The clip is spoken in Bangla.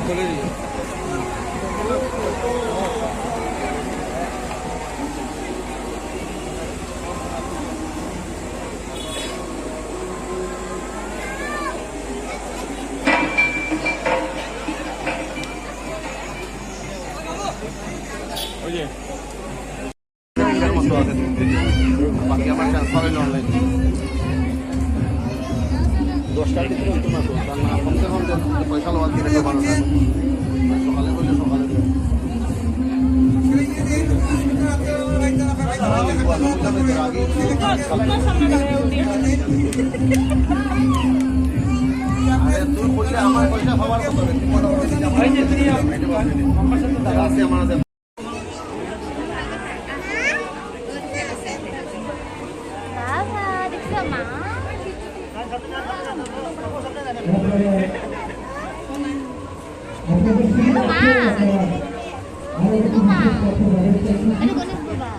खोले दिए oye বাকি আমার ট্রান্সফার হইল অনলাইন 10টার ভিতরে হইতো না তো তার না কমসে কম পয়সা লওয়ার দিলে সকালে বললে সকালে তুই বললে আমার পয়সা খাবার কথা আমার Ano ko na ba?